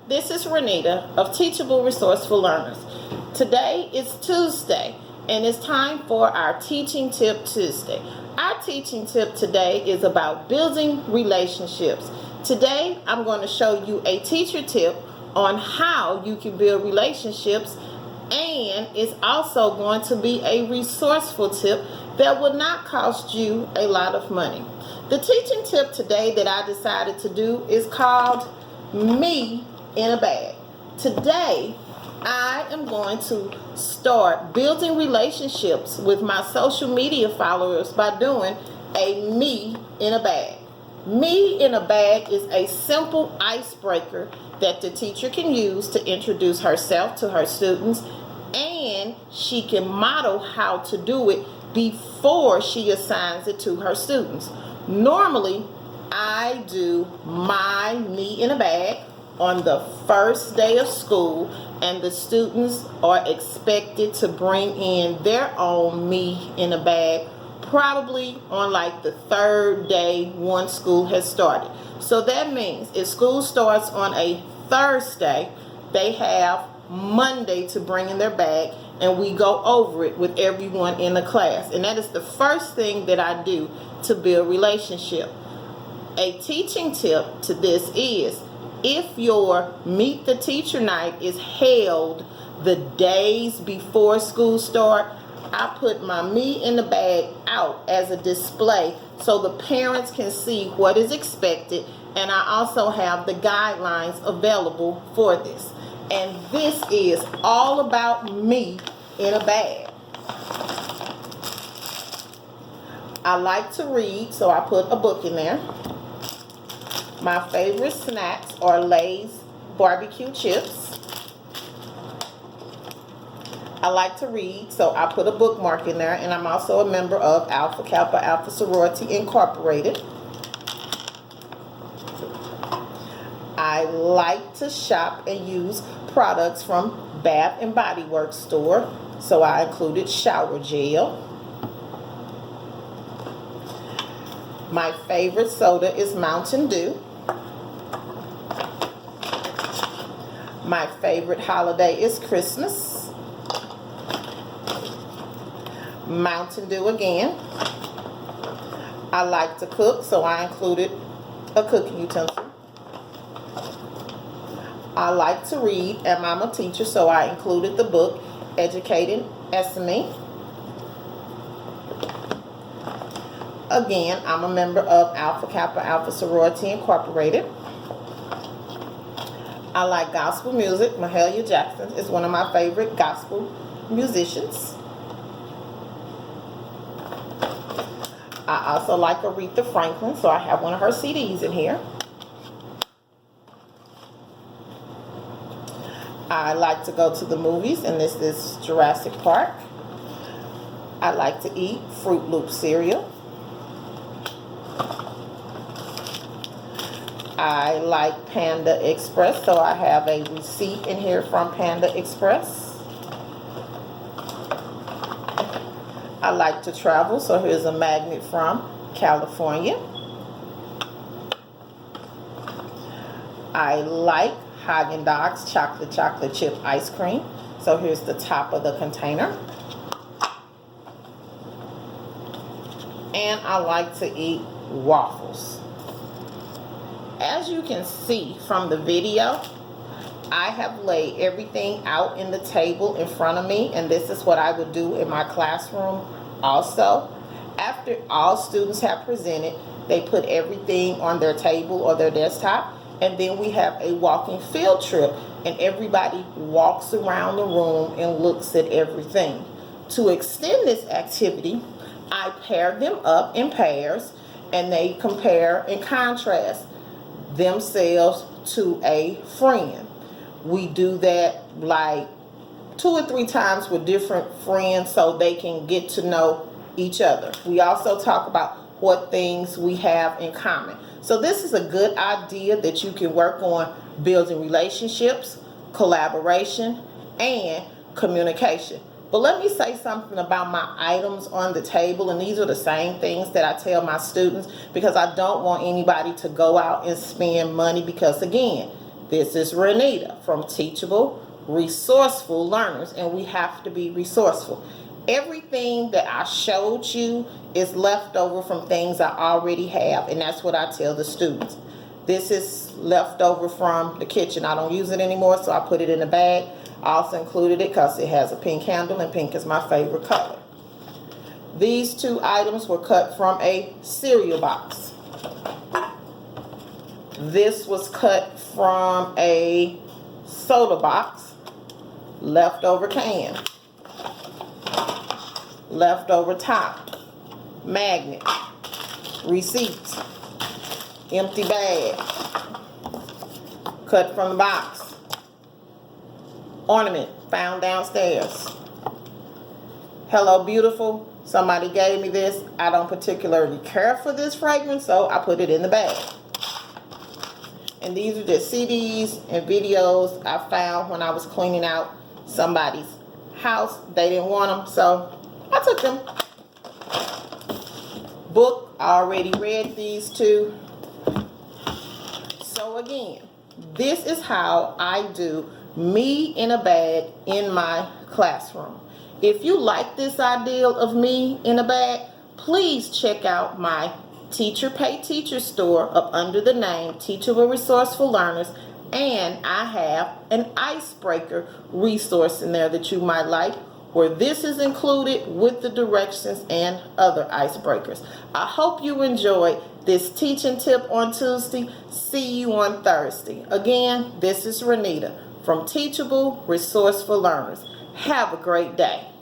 This is Renita of Teachable Resourceful Learners. Today is Tuesday and it's time for our Teaching Tip Tuesday. Our teaching tip today is about building relationships. Today I'm going to show you a teacher tip on how you can build relationships, and it's also going to be a resourceful tip that will not cost you a lot of money. The teaching tip today that I decided to do is called Me in a Bag. Today, I am going to start building relationships with my social media followers by doing a Me in a Bag. Me in a Bag is a simple icebreaker that the teacher can use to introduce herself to her students, and she can model how to do it before she assigns it to her students. Normally, I do my Me in a Bag on the first day of school, and the students are expected to bring in their own Me in a Bag probably on like the third day once school has started. So that means if school starts on a Thursday, they have Monday to bring in their bag, and we go over it with everyone in the class. And that is the first thing that I do to build relationship. A teaching tip to this is, if your Meet the Teacher night is held the days before school start, I put my Me in the Bag out as a display so the parents can see what is expected, and I also have the guidelines available for this. And this is all about Me in a Bag. I like to read, so I put a book in there. My favorite snacks are Lay's barbecue chips. I like to read, so I put a bookmark in there, and I'm also a member of Alpha Kappa Alpha Sorority Incorporated. I like to shop and use products from Bath and Body Works store, so I included shower gel. My favorite soda is Mountain Dew. My favorite holiday is Christmas. Mountain Dew again. I like to cook, so I included a cooking utensil. I like to read, and I'm a teacher, so I included the book Educating Esme. Again, I'm a member of Alpha Kappa Alpha Sorority Incorporated. I like gospel music. Mahalia Jackson is one of my favorite gospel musicians. I also like Aretha Franklin, so I have one of her CDs in here. I like to go to the movies, and this is Jurassic Park. I like to eat Fruit Loop cereal. I like Panda Express, so I have a receipt in here from Panda Express. I like to travel, so here's a magnet from California. I like Haagen-Dazs chocolate chip ice cream, so here's the top of the container. And I like to eat waffles. As you can see from the video, I have laid everything out in the table in front of me, and this is what I would do in my classroom also. After all students have presented, they put everything on their table or their desktop, and then we have a walking field trip, and everybody walks around the room and looks at everything. To extend this activity, I pair them up in pairs, and they compare and contrast themselves to a friend. We do that like 2 or 3 times with different friends so they can get to know each other. We also talk about what things we have in common. So this is a good idea that you can work on building relationships, collaboration, and communication. But let me say something about my items on the table, and these are the same things that I tell my students, because I don't want anybody to go out and spend money, because again, This is Renita from Teachable Resourceful Learners, and we have to be resourceful. Everything that I showed you is left over from things I already have, and that's what I tell the students. This is left over from the kitchen. I don't use it anymore, so I put it in a bag. I also included it because it has a pink handle, and pink is my favorite color. These two items were cut from a cereal box. This was cut from a soda box, leftover can, leftover top, magnet, receipt, empty bag, cut from the box, ornament found downstairs. Hello Beautiful, somebody gave me this. I don't particularly care for this fragrance, so I put it in the bag. And these are just CDs and videos I found when I was cleaning out somebody's house. They didn't want them, so I took them. Book, I already read these two. So again, this is how I do me in a bag in my classroom. If you like this ideal of me in a bag, please check out my Teacher Pay Teacher store up under the name Teachable Resourceful Learners, and I have an icebreaker resource in there that you might like, where this is included with the directions and other icebreakers. I hope you enjoyed this teaching tip on Tuesday. See you on Thursday. Again, this is Renita from Teachable Resourceful Learners. Have a great day.